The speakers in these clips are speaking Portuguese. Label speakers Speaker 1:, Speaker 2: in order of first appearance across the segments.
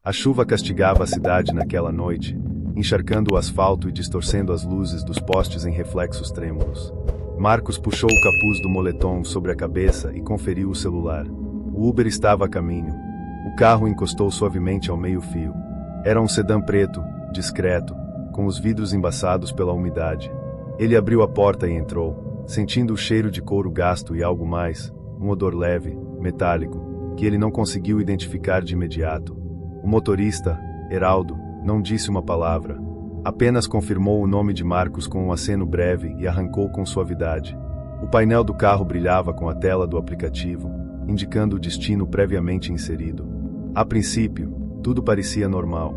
Speaker 1: A chuva castigava a cidade naquela noite, encharcando o asfalto e distorcendo as luzes dos postes em reflexos trêmulos. Marcos puxou o capuz do moletom sobre a cabeça e conferiu o celular. O Uber estava a caminho. O carro encostou suavemente ao meio-fio. Era um sedã preto, discreto, com os vidros embaçados pela umidade. Ele abriu a porta e entrou, sentindo o cheiro de couro gasto e algo mais, um odor leve, metálico, que ele não conseguiu identificar de imediato. O motorista, Heraldo, não disse uma palavra. Apenas confirmou o nome de Marcos com um aceno breve e arrancou com suavidade. O painel do carro brilhava com a tela do aplicativo, indicando o destino previamente inserido. A princípio, tudo parecia normal.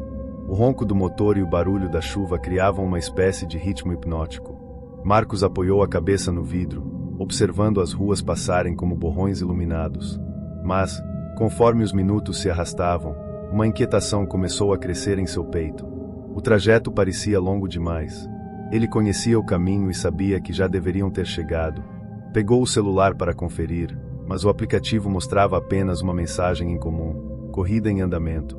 Speaker 1: O ronco do motor e o barulho da chuva criavam uma espécie de ritmo hipnótico. Marcos apoiou a cabeça no vidro, observando as ruas passarem como borrões iluminados. Mas, conforme os minutos se arrastavam, uma inquietação começou a crescer em seu peito. O trajeto parecia longo demais. Ele conhecia o caminho e sabia que já deveriam ter chegado. Pegou o celular para conferir, mas o aplicativo mostrava apenas uma mensagem em comum: corrida em andamento.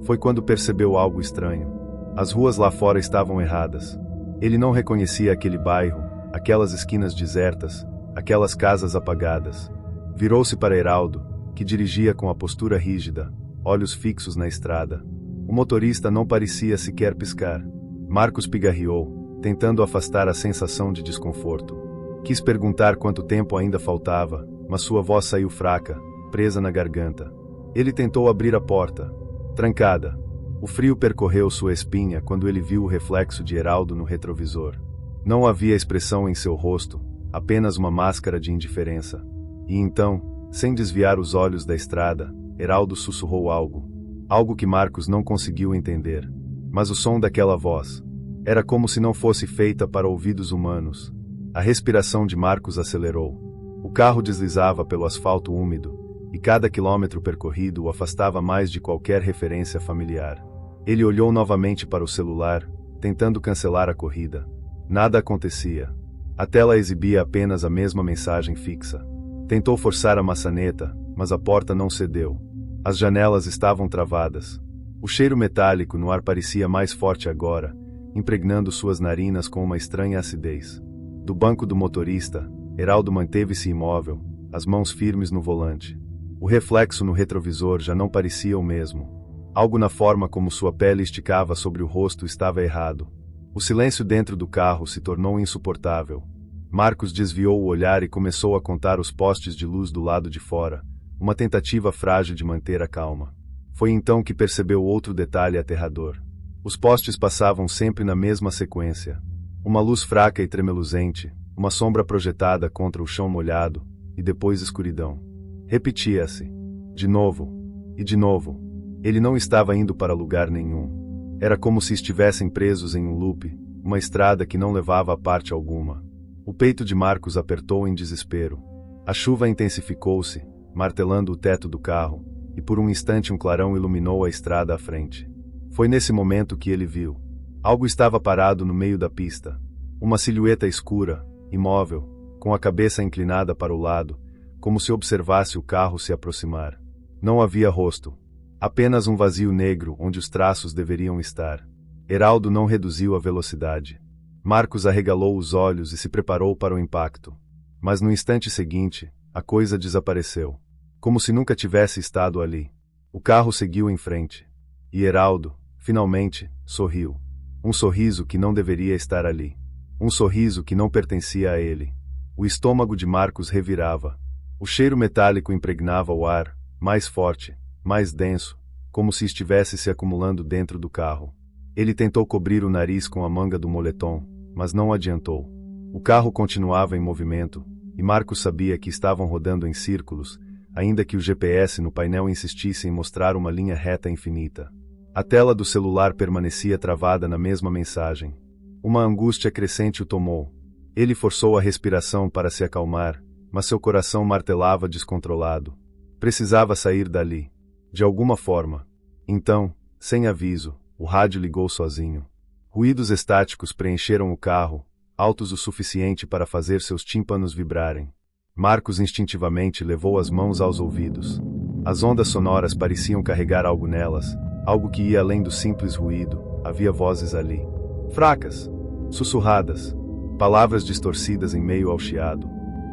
Speaker 1: Foi quando percebeu algo estranho. As ruas lá fora estavam erradas. Ele não reconhecia aquele bairro, aquelas esquinas desertas, aquelas casas apagadas. Virou-se para Heraldo, que dirigia com a postura rígida, olhos fixos na estrada. O motorista não parecia sequer piscar. Marcos pigarreou, tentando afastar a sensação de desconforto. Quis perguntar quanto tempo ainda faltava, mas sua voz saiu fraca, presa na garganta. Ele tentou abrir a porta. Trancada. O frio percorreu sua espinha quando ele viu o reflexo de Heraldo no retrovisor. Não havia expressão em seu rosto, apenas uma máscara de indiferença. E então, sem desviar os olhos da estrada, Heraldo sussurrou algo. Algo que Marcos não conseguiu entender. Mas o som daquela voz era como se não fosse feita para ouvidos humanos. A respiração de Marcos acelerou. O carro deslizava pelo asfalto úmido, e cada quilômetro percorrido o afastava mais de qualquer referência familiar. Ele olhou novamente para o celular, tentando cancelar a corrida. Nada acontecia. A tela exibia apenas a mesma mensagem fixa. Tentou forçar a maçaneta, mas a porta não cedeu. As janelas estavam travadas. O cheiro metálico no ar parecia mais forte agora, impregnando suas narinas com uma estranha acidez. Do banco do motorista, Heraldo manteve-se imóvel, as mãos firmes no volante. O reflexo no retrovisor já não parecia o mesmo. Algo na forma como sua pele esticava sobre o rosto estava errado. O silêncio dentro do carro se tornou insuportável. Marcos desviou o olhar e começou a contar os postes de luz do lado de fora, uma tentativa frágil de manter a calma. Foi então que percebeu outro detalhe aterrador. Os postes passavam sempre na mesma sequência. Uma luz fraca e tremeluzente, uma sombra projetada contra o chão molhado, e depois escuridão. Repetia-se. De novo. E de novo. Ele não estava indo para lugar nenhum. Era como se estivessem presos em um loop, uma estrada que não levava a parte alguma. O peito de Marcos apertou em desespero. A chuva intensificou-se, martelando o teto do carro, e por um instante um clarão iluminou a estrada à frente. Foi nesse momento que ele viu. Algo estava parado no meio da pista. Uma silhueta escura, imóvel, com a cabeça inclinada para o lado, como se observasse o carro se aproximar. Não havia rosto. Apenas um vazio negro onde os traços deveriam estar. Heraldo não reduziu a velocidade. Marcos arregalou os olhos e se preparou para o impacto. Mas no instante seguinte, a coisa desapareceu. Como se nunca tivesse estado ali. O carro seguiu em frente. E Heraldo, finalmente, sorriu. Um sorriso que não deveria estar ali. Um sorriso que não pertencia a ele. O estômago de Marcos revirava. O cheiro metálico impregnava o ar, mais forte, mais denso, como se estivesse se acumulando dentro do carro. Ele tentou cobrir o nariz com a manga do moletom, mas não adiantou. O carro continuava em movimento, e Marcos sabia que estavam rodando em círculos, ainda que o GPS no painel insistisse em mostrar uma linha reta infinita. A tela do celular permanecia travada na mesma mensagem. Uma angústia crescente o tomou. Ele forçou a respiração para se acalmar, mas seu coração martelava descontrolado. Precisava sair dali. De alguma forma. Então, sem aviso, o rádio ligou sozinho. Ruídos estáticos preencheram o carro, altos o suficiente para fazer seus tímpanos vibrarem. Marcos instintivamente levou as mãos aos ouvidos. As ondas sonoras pareciam carregar algo nelas, Algo que ia além do simples ruído. Havia vozes ali. Fracas. Sussurradas. Palavras distorcidas em meio ao chiado.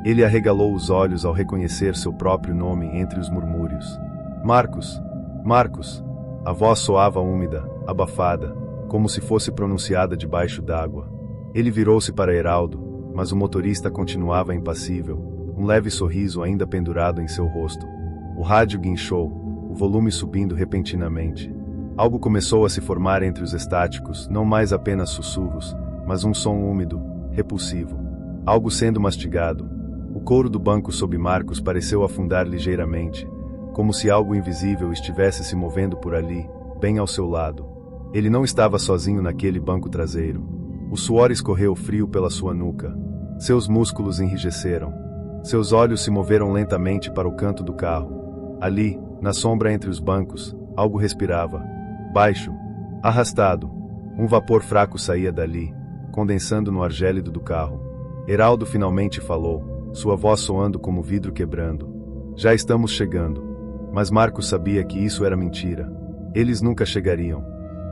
Speaker 1: Ele arregalou os olhos ao reconhecer seu próprio nome entre os murmúrios. Marcos. Marcos. A voz soava úmida, abafada, como se fosse pronunciada debaixo d'água. Ele virou-se para Heraldo, mas o motorista continuava impassível, um leve sorriso ainda pendurado em seu rosto. O rádio guinchou, o volume subindo repentinamente. Algo começou a se formar entre os estáticos, não mais apenas sussurros, mas um som úmido, repulsivo. Algo sendo mastigado. O couro do banco sob Marcos pareceu afundar ligeiramente, como se algo invisível estivesse se movendo por ali, bem ao seu lado. Ele não estava sozinho naquele banco traseiro. O suor escorreu frio pela sua nuca. Seus músculos enrijeceram. Seus olhos se moveram lentamente para o canto do carro. Ali, na sombra entre os bancos, algo respirava. Baixo. Arrastado. Um vapor fraco saía dali, condensando no ar gélido do carro. Heraldo finalmente falou, sua voz soando como vidro quebrando. Já estamos chegando. Mas Marcos sabia que isso era mentira. Eles nunca chegariam.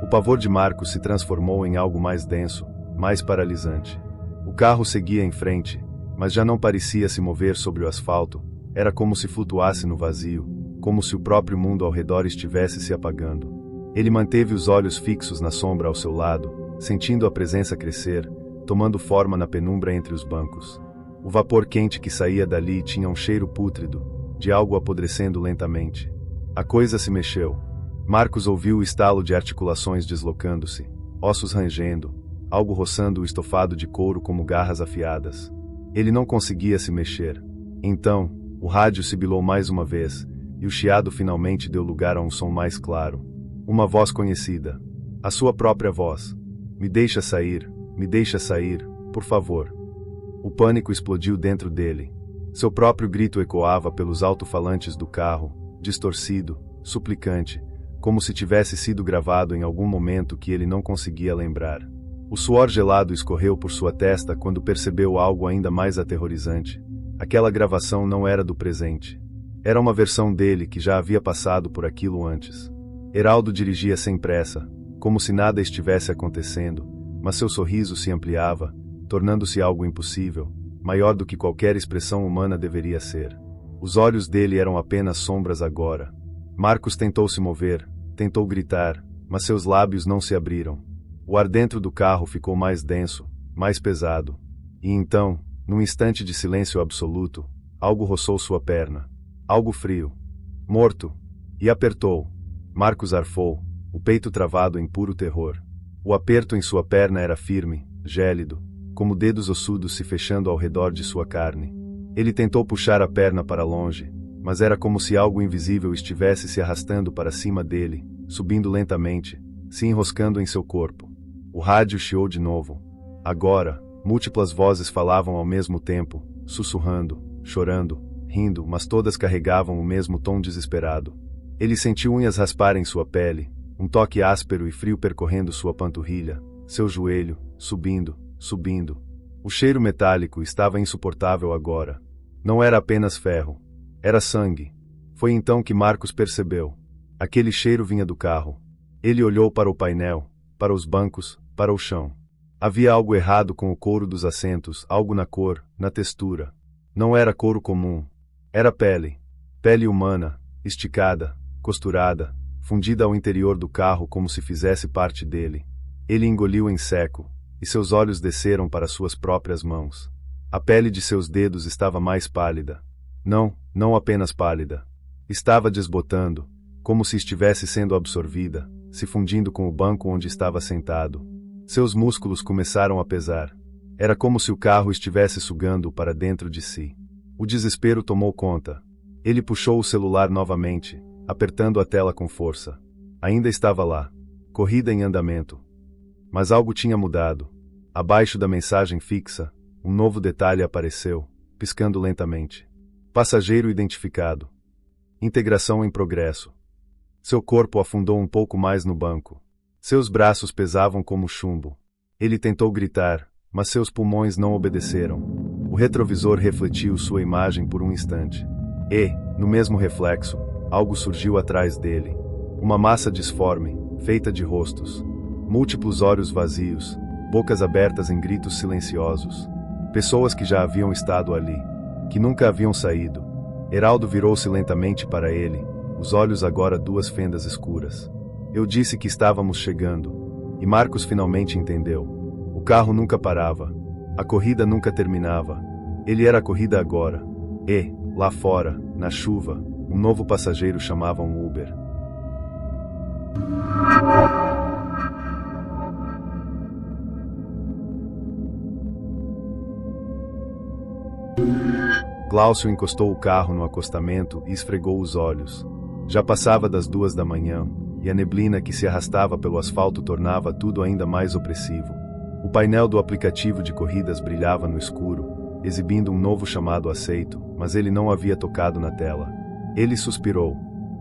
Speaker 1: O pavor de Marcos se transformou em algo mais denso, mais paralisante. O carro seguia em frente, mas já não parecia se mover sobre o asfalto. Era como se flutuasse no vazio, como se o próprio mundo ao redor estivesse se apagando. Ele manteve os olhos fixos na sombra ao seu lado, sentindo a presença crescer, tomando forma na penumbra entre os bancos. O vapor quente que saía dali tinha um cheiro pútrido, de algo apodrecendo lentamente. A coisa se mexeu. Marcos ouviu o estalo de articulações deslocando-se, ossos rangendo, algo roçando o estofado de couro como garras afiadas. Ele não conseguia se mexer. Então, o rádio sibilou mais uma vez, e o chiado finalmente deu lugar a um som mais claro. Uma voz conhecida. A sua própria voz. Me deixa sair, por favor. O pânico explodiu dentro dele. Seu próprio grito ecoava pelos alto-falantes do carro, distorcido, suplicante, como se tivesse sido gravado em algum momento que ele não conseguia lembrar. O suor gelado escorreu por sua testa quando percebeu algo ainda mais aterrorizante. Aquela gravação não era do presente. Era uma versão dele que já havia passado por aquilo antes. Heraldo dirigia sem pressa, como se nada estivesse acontecendo, mas seu sorriso se ampliava, tornando-se algo impossível, maior do que qualquer expressão humana deveria ser. Os olhos dele eram apenas sombras agora. Marcos tentou se mover, tentou gritar, mas seus lábios não se abriram. O ar dentro do carro ficou mais denso, mais pesado. E então, num instante de silêncio absoluto, algo roçou sua perna. Algo frio. Morto. E apertou. Marcos arfou, o peito travado em puro terror. O aperto em sua perna era firme, gélido, como dedos ossudos se fechando ao redor de sua carne. Ele tentou puxar a perna para longe, mas era como se algo invisível estivesse se arrastando para cima dele, subindo lentamente, se enroscando em seu corpo. O rádio chiou de novo. Agora, múltiplas vozes falavam ao mesmo tempo, sussurrando, chorando, rindo, mas todas carregavam o mesmo tom desesperado. Ele sentiu unhas rasparem sua pele, um toque áspero e frio percorrendo sua panturrilha, seu joelho, subindo, subindo. O cheiro metálico estava insuportável agora. Não era apenas ferro. Era sangue. Foi então que Marcos percebeu. Aquele cheiro vinha do carro. Ele olhou para o painel, para os bancos, para o chão. Havia algo errado com o couro dos assentos, algo na cor, na textura. Não era couro comum. Era pele. Pele humana, esticada, costurada, fundida ao interior do carro como se fizesse parte dele. Ele engoliu em seco, e seus olhos desceram para suas próprias mãos. A pele de seus dedos estava mais pálida. Não apenas pálida. Estava desbotando, como se estivesse sendo absorvida, se fundindo com o banco onde estava sentado. Seus músculos começaram a pesar. Era como se o carro estivesse sugando-o para dentro de si. O desespero tomou conta. Ele puxou o celular novamente, apertando a tela com força. Ainda estava lá. Corrida em andamento. Mas algo tinha mudado. Abaixo da mensagem fixa, um novo detalhe apareceu, piscando lentamente. Passageiro identificado. Integração em progresso. Seu corpo afundou um pouco mais no banco. Seus braços pesavam como chumbo. Ele tentou gritar, mas seus pulmões não obedeceram. O retrovisor refletiu sua imagem por um instante. E, no mesmo reflexo, algo surgiu atrás dele. Uma massa disforme, feita de rostos. Múltiplos olhos vazios, bocas abertas em gritos silenciosos. Pessoas que já haviam estado ali, que nunca haviam saído. Heraldo virou-se lentamente para ele, os olhos agora duas fendas escuras. Eu disse que estávamos chegando. E Marcos finalmente entendeu. O carro nunca parava. A corrida nunca terminava. Ele era a corrida agora. E, lá fora, na chuva, um novo passageiro chamava um Uber. Glaucio encostou o carro no acostamento e esfregou os olhos. Já passava das 2 da manhã, e a neblina que se arrastava pelo asfalto tornava tudo ainda mais opressivo. O painel do aplicativo de corridas brilhava no escuro, exibindo um novo chamado aceito, mas ele não havia tocado na tela. Ele suspirou.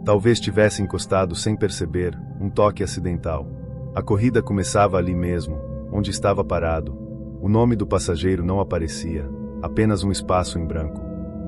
Speaker 1: Talvez tivesse encostado sem perceber, um toque acidental. A corrida começava ali mesmo, onde estava parado. O nome do passageiro não aparecia, apenas um espaço em branco.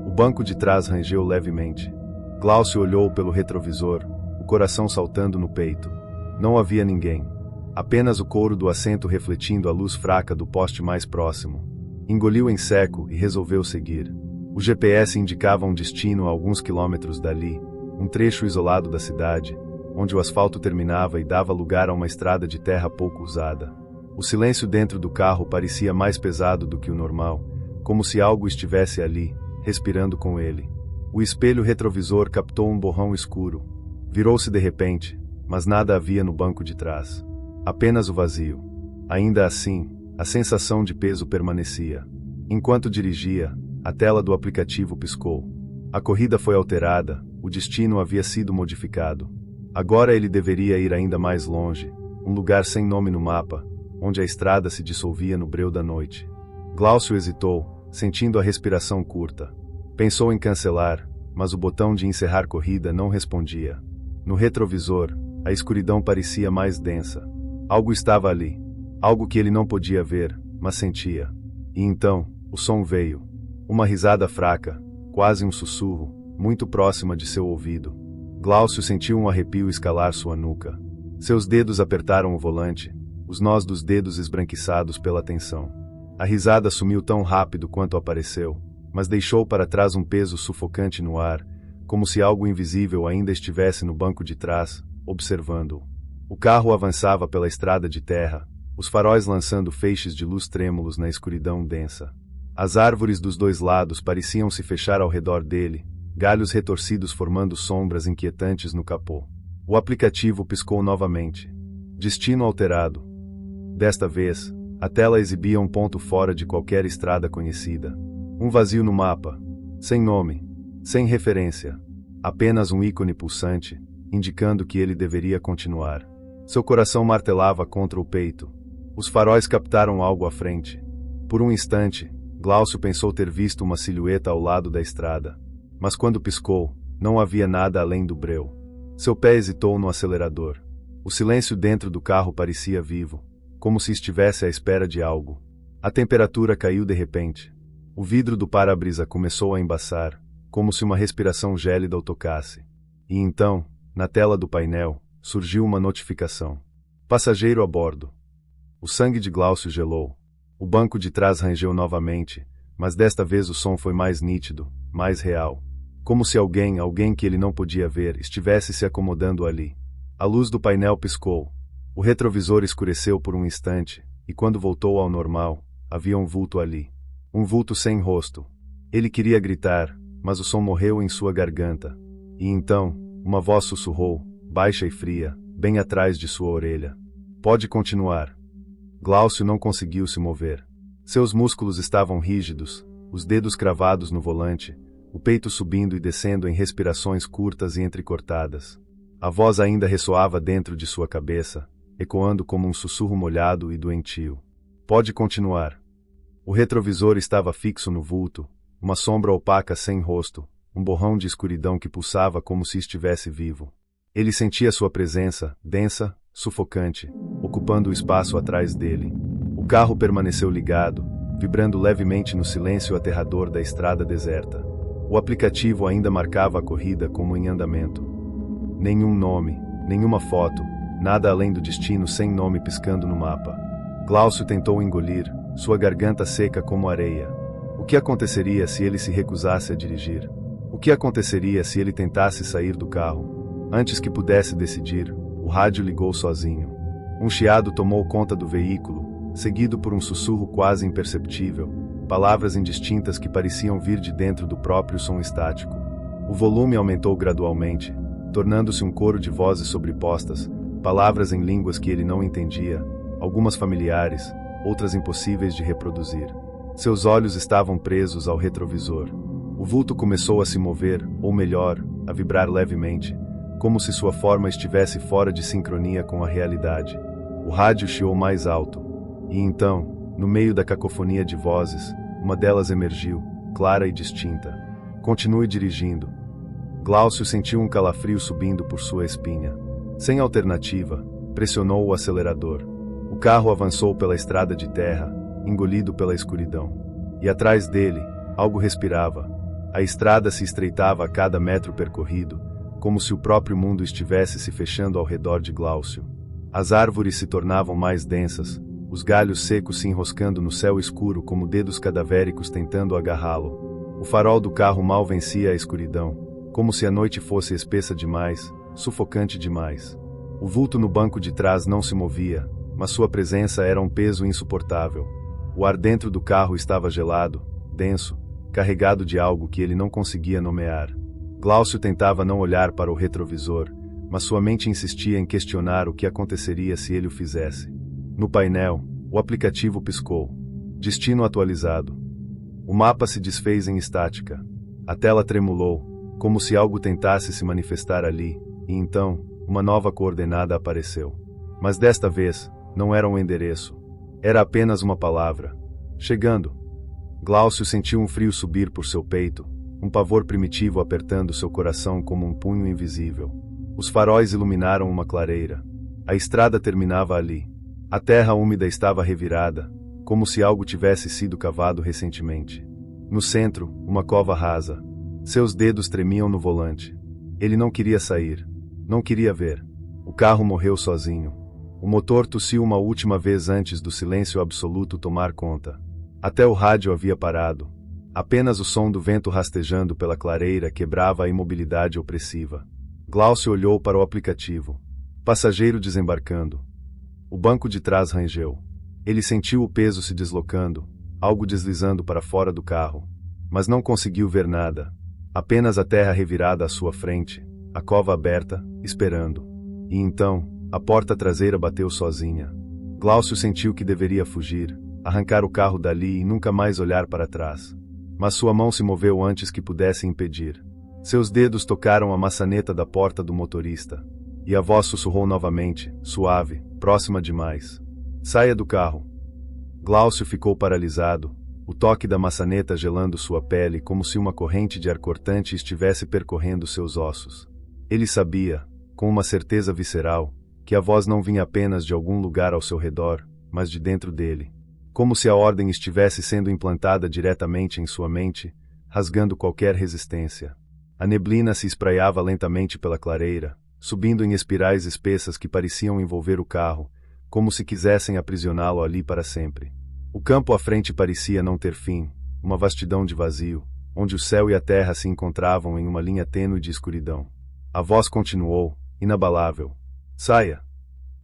Speaker 1: O banco de trás rangeu levemente. Glaucio olhou pelo retrovisor, o coração saltando no peito. Não havia ninguém. Apenas o couro do assento refletindo a luz fraca do poste mais próximo. Engoliu em seco e resolveu seguir. O GPS indicava um destino a alguns quilômetros dali, um trecho isolado da cidade, onde o asfalto terminava e dava lugar a uma estrada de terra pouco usada. O silêncio dentro do carro parecia mais pesado do que o normal, como se algo estivesse ali, respirando com ele. O espelho retrovisor captou um borrão escuro. Virou-se de repente, mas nada havia no banco de trás. Apenas o vazio. Ainda assim, a sensação de peso permanecia. Enquanto dirigia, a tela do aplicativo piscou. A corrida foi alterada, o destino havia sido modificado. Agora ele deveria ir ainda mais longe, um lugar sem nome no mapa, onde a estrada se dissolvia no breu da noite. Glaucio hesitou, sentindo a respiração curta. Pensou em cancelar, mas o botão de encerrar corrida não respondia. No retrovisor, a escuridão parecia mais densa. Algo estava ali. Algo que ele não podia ver, mas sentia. E então, o som veio. Uma risada fraca, quase um sussurro, muito próxima de seu ouvido. Glaucio sentiu um arrepio escalar sua nuca. Seus dedos apertaram o volante, os nós dos dedos esbranquiçados pela tensão. A risada sumiu tão rápido quanto apareceu, mas deixou para trás um peso sufocante no ar, como se algo invisível ainda estivesse no banco de trás, observando-o. O carro avançava pela estrada de terra, os faróis lançando feixes de luz trêmulos na escuridão densa. As árvores dos dois lados pareciam se fechar ao redor dele, galhos retorcidos formando sombras inquietantes no capô. O aplicativo piscou novamente. Destino alterado. Desta vez, a tela exibia um ponto fora de qualquer estrada conhecida. Um vazio no mapa. Sem nome. Sem referência. Apenas um ícone pulsante, indicando que ele deveria continuar. Seu coração martelava contra o peito. Os faróis captaram algo à frente. Por um instante, Glaucio pensou ter visto uma silhueta ao lado da estrada. Mas quando piscou, não havia nada além do breu. Seu pé hesitou no acelerador. O silêncio dentro do carro parecia vivo, como se estivesse à espera de algo. A temperatura caiu de repente. O vidro do para-brisa começou a embaçar, como se uma respiração gélida o tocasse. E então, na tela do painel, surgiu uma notificação. Passageiro a bordo. O sangue de Glaucio gelou. O banco de trás rangeu novamente, mas desta vez o som foi mais nítido, mais real. Como se alguém que ele não podia ver, estivesse se acomodando ali. A luz do painel piscou. O retrovisor escureceu por um instante, e quando voltou ao normal, havia um vulto ali. Um vulto sem rosto. Ele queria gritar, mas o som morreu em sua garganta. E então, uma voz sussurrou, baixa e fria, bem atrás de sua orelha. Pode continuar. Glaucio não conseguiu se mover. Seus músculos estavam rígidos, os dedos cravados no volante, o peito subindo e descendo em respirações curtas e entrecortadas. A voz ainda ressoava dentro de sua cabeça, ecoando como um sussurro molhado e doentio. Pode continuar. O retrovisor estava fixo no vulto, uma sombra opaca sem rosto, um borrão de escuridão que pulsava como se estivesse vivo. Ele sentia sua presença, densa, sufocante, ocupando o espaço atrás dele. O carro permaneceu ligado, vibrando levemente no silêncio aterrador da estrada deserta. O aplicativo ainda marcava a corrida como em andamento. Nenhum nome, Nenhuma foto, nada além do destino sem nome piscando no mapa. Glaucio tentou engolir, sua garganta seca como areia. O que aconteceria se ele se recusasse a dirigir? O que aconteceria se ele tentasse sair do carro? Antes que pudesse decidir, o rádio ligou sozinho. Um chiado tomou conta do veículo, seguido por um sussurro quase imperceptível, palavras indistintas que pareciam vir de dentro do próprio som estático. O volume aumentou gradualmente, tornando-se um coro de vozes sobrepostas, palavras em línguas que ele não entendia, algumas familiares, outras impossíveis de reproduzir. Seus olhos estavam presos ao retrovisor. O vulto começou a se mover, ou melhor, a vibrar levemente, como se sua forma estivesse fora de sincronia com a realidade. O rádio chiou mais alto. E então, no meio da cacofonia de vozes, uma delas emergiu, clara e distinta. Continue dirigindo. Glaucio sentiu um calafrio subindo por sua espinha. Sem alternativa, pressionou o acelerador. O carro avançou pela estrada de terra, engolido pela escuridão. E atrás dele, algo respirava. A estrada se estreitava a cada metro percorrido, como se o próprio mundo estivesse se fechando ao redor de Glaucio. As árvores se tornavam mais densas, os galhos secos se enroscando no céu escuro como dedos cadavéricos tentando agarrá-lo. O farol do carro mal vencia a escuridão, como se a noite fosse espessa demais, sufocante demais. O vulto no banco de trás não se movia, mas sua presença era um peso insuportável. O ar dentro do carro estava gelado, denso, carregado de algo que ele não conseguia nomear. Glaucio tentava não olhar para o retrovisor, mas sua mente insistia em questionar o que aconteceria se ele o fizesse. No painel, o aplicativo piscou. Destino atualizado. O mapa se desfez em estática. A tela tremulou, como se algo tentasse se manifestar ali, e então, uma nova coordenada apareceu. Mas desta vez, não era um endereço. Era apenas uma palavra. Chegando. Glaucio sentiu um frio subir por seu peito, um pavor primitivo apertando seu coração como um punho invisível. Os faróis iluminaram uma clareira. A estrada terminava ali. A terra úmida estava revirada, como se algo tivesse sido cavado recentemente. No centro, uma cova rasa. Seus dedos tremiam no volante. Ele não queria sair. Não queria ver. O carro morreu sozinho. O motor tossiu uma última vez antes do silêncio absoluto tomar conta. Até o rádio havia parado. Apenas o som do vento rastejando pela clareira quebrava a imobilidade opressiva. Glaucio olhou para o aplicativo. Passageiro desembarcando. O banco de trás rangeu. Ele sentiu o peso se deslocando, algo deslizando para fora do carro. Mas não conseguiu ver nada. Apenas a terra revirada à sua frente, a cova aberta, esperando. E então, a porta traseira bateu sozinha. Glaucio sentiu que deveria fugir, arrancar o carro dali e nunca mais olhar para trás. Mas sua mão se moveu antes que pudesse impedir. Seus dedos tocaram a maçaneta da porta do motorista. E a voz sussurrou novamente, suave, próxima demais. Saia do carro. Glaucio ficou paralisado, o toque da maçaneta gelando sua pele como se uma corrente de ar cortante estivesse percorrendo seus ossos. Ele sabia, com uma certeza visceral, que a voz não vinha apenas de algum lugar ao seu redor, mas de dentro dele. Como se a ordem estivesse sendo implantada diretamente em sua mente, rasgando qualquer resistência. A neblina se espraiava lentamente pela clareira, subindo em espirais espessas que pareciam envolver o carro, como se quisessem aprisioná-lo ali para sempre. O campo à frente parecia não ter fim, uma vastidão de vazio, onde o céu e a terra se encontravam em uma linha tênue de escuridão. A voz continuou, inabalável. Saia!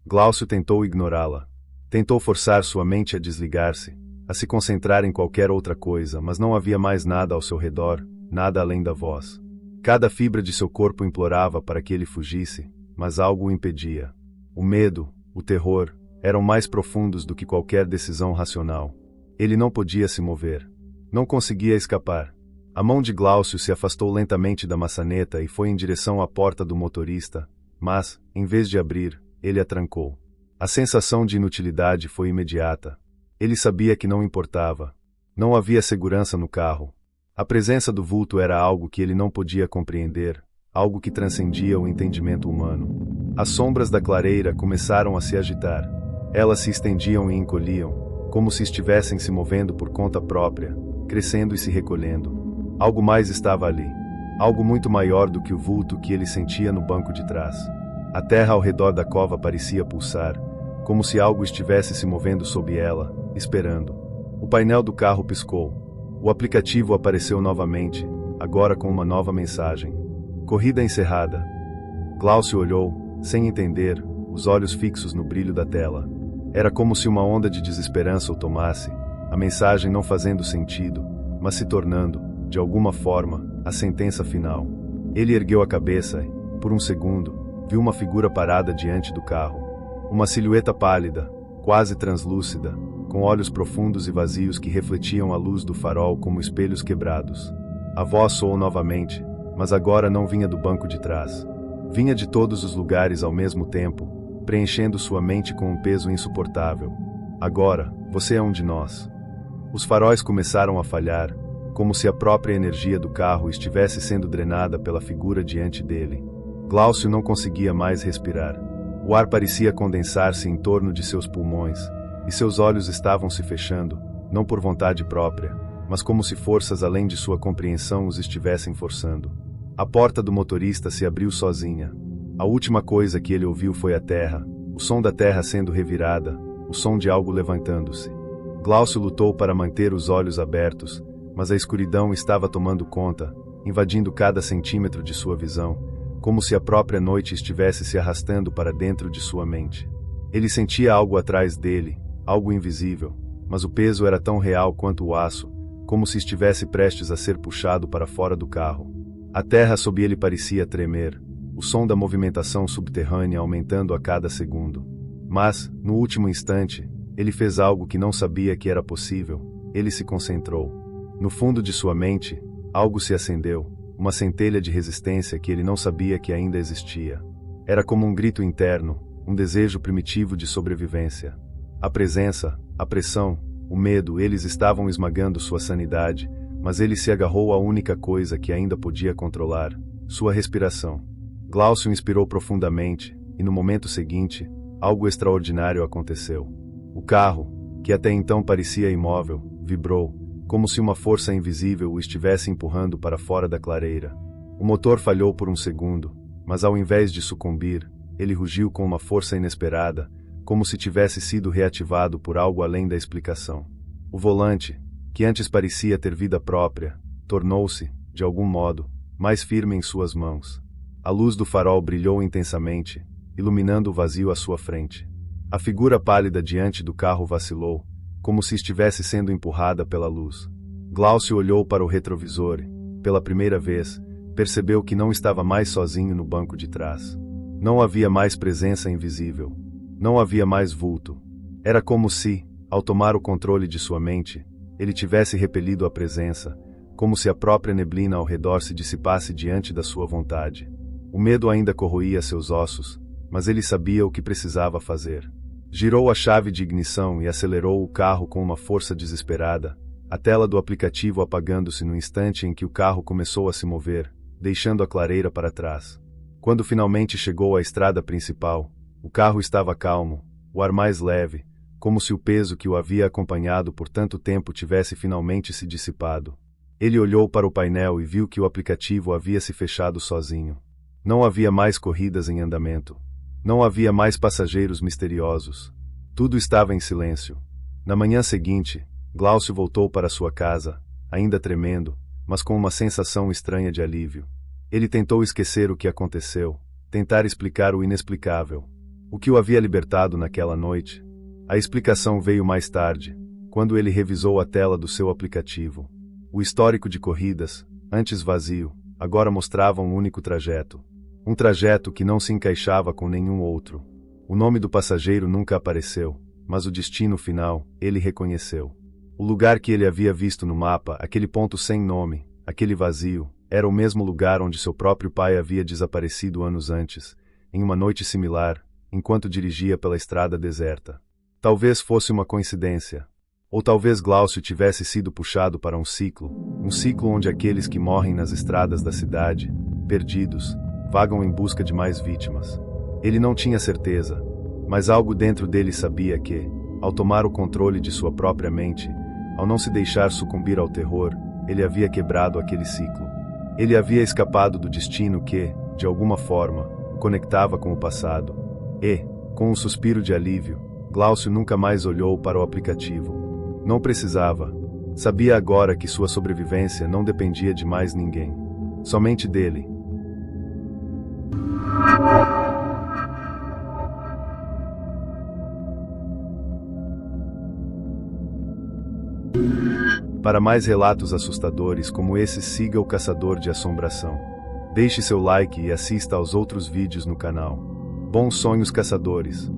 Speaker 1: Glaucio tentou ignorá-la. Tentou forçar sua mente a desligar-se, a se concentrar em qualquer outra coisa, mas não havia mais nada ao seu redor, nada além da voz. Cada fibra de seu corpo implorava para que ele fugisse, mas algo o impedia. O medo, o terror, eram mais profundos do que qualquer decisão racional. Ele não podia se mover. Não conseguia escapar. A mão de Glaucio se afastou lentamente da maçaneta e foi em direção à porta do motorista, mas, em vez de abrir, ele a trancou. A sensação de inutilidade foi imediata. Ele sabia que não importava. Não havia segurança no carro. A presença do vulto era algo que ele não podia compreender, algo que transcendia o entendimento humano. As sombras da clareira começaram a se agitar. Elas se estendiam e encolhiam, como se estivessem se movendo por conta própria, crescendo e se recolhendo. Algo mais estava ali. Algo muito maior do que o vulto que ele sentia no banco de trás. A terra ao redor da cova parecia pulsar, como se algo estivesse se movendo sob ela, esperando. O painel do carro piscou. O aplicativo apareceu novamente, agora com uma nova mensagem. Corrida encerrada. Glaucio olhou, sem entender, os olhos fixos no brilho da tela. Era como se uma onda de desesperança o tomasse, a mensagem não fazendo sentido, mas se tornando, de alguma forma, a sentença final. Ele ergueu a cabeça e, por um segundo, viu uma figura parada diante do carro. Uma silhueta pálida, quase translúcida, com olhos profundos e vazios que refletiam a luz do farol como espelhos quebrados. A voz soou novamente, mas agora não vinha do banco de trás. Vinha de todos os lugares ao mesmo tempo, preenchendo sua mente com um peso insuportável. Agora, você é um de nós. Os faróis começaram a falhar, como se a própria energia do carro estivesse sendo drenada pela figura diante dele. Glaucio não conseguia mais respirar. O ar parecia condensar-se em torno de seus pulmões, e seus olhos estavam se fechando, não por vontade própria, mas como se forças além de sua compreensão os estivessem forçando. A porta do motorista se abriu sozinha. A última coisa que ele ouviu foi a terra, o som da terra sendo revirada, o som de algo levantando-se. Glaucio lutou para manter os olhos abertos, mas a escuridão estava tomando conta, invadindo cada centímetro de sua visão, como se a própria noite estivesse se arrastando para dentro de sua mente. Ele sentia algo atrás dele, algo invisível, mas o peso era tão real quanto o aço, como se estivesse prestes a ser puxado para fora do carro. A terra sob ele parecia tremer, o som da movimentação subterrânea aumentando a cada segundo. Mas, no último instante, ele fez algo que não sabia que era possível, ele se concentrou. No fundo de sua mente, algo se acendeu, uma centelha de resistência que ele não sabia que ainda existia. Era como um grito interno, um desejo primitivo de sobrevivência. A presença, a pressão, o medo, eles estavam esmagando sua sanidade, mas ele se agarrou à única coisa que ainda podia controlar, sua respiração. Glaucio inspirou profundamente, e no momento seguinte, algo extraordinário aconteceu. O carro, que até então parecia imóvel, vibrou, como se uma força invisível o estivesse empurrando para fora da clareira. O motor falhou por um segundo, mas ao invés de sucumbir, ele rugiu com uma força inesperada, como se tivesse sido reativado por algo além da explicação. O volante, que antes parecia ter vida própria, tornou-se, de algum modo, mais firme em suas mãos. A luz do farol brilhou intensamente, iluminando o vazio à sua frente. A figura pálida diante do carro vacilou, como se estivesse sendo empurrada pela luz. Glaucio olhou para o retrovisor e, pela primeira vez, percebeu que não estava mais sozinho no banco de trás. Não havia mais presença invisível. Não havia mais vulto. Era como se, ao tomar o controle de sua mente, ele tivesse repelido a presença, como se a própria neblina ao redor se dissipasse diante da sua vontade. O medo ainda corroía seus ossos, mas ele sabia o que precisava fazer. Girou a chave de ignição e acelerou o carro com uma força desesperada, a tela do aplicativo apagando-se no instante em que o carro começou a se mover, deixando a clareira para trás. Quando finalmente chegou à estrada principal, o carro estava calmo, o ar mais leve, como se o peso que o havia acompanhado por tanto tempo tivesse finalmente se dissipado. Ele olhou para o painel e viu que o aplicativo havia se fechado sozinho. Não havia mais corridas em andamento. Não havia mais passageiros misteriosos. Tudo estava em silêncio. Na manhã seguinte, Glaucio voltou para sua casa, ainda tremendo, mas com uma sensação estranha de alívio. Ele tentou esquecer o que aconteceu, tentar explicar o inexplicável. O que o havia libertado naquela noite? A explicação veio mais tarde, quando ele revisou a tela do seu aplicativo. O histórico de corridas, antes vazio, agora mostrava um único trajeto. Um trajeto que não se encaixava com nenhum outro. O nome do passageiro nunca apareceu, mas o destino final, ele reconheceu. O lugar que ele havia visto no mapa, aquele ponto sem nome, aquele vazio, era o mesmo lugar onde seu próprio pai havia desaparecido anos antes, em uma noite similar, enquanto dirigia pela estrada deserta. Talvez fosse uma coincidência. Ou talvez Glaucio tivesse sido puxado para um ciclo onde aqueles que morrem nas estradas da cidade, perdidos, vagam em busca de mais vítimas. Ele não tinha certeza, mas algo dentro dele sabia que, ao tomar o controle de sua própria mente, ao não se deixar sucumbir ao terror, ele havia quebrado aquele ciclo. Ele havia escapado do destino que, de alguma forma, conectava com o passado. E, com um suspiro de alívio, Glaucio nunca mais olhou para o aplicativo. Não precisava. Sabia agora que sua sobrevivência não dependia de mais ninguém. Somente dele. Para mais relatos assustadores como esse, siga o Caçador de Assombração. Deixe seu like e assista aos outros vídeos no canal. Bons sonhos, caçadores!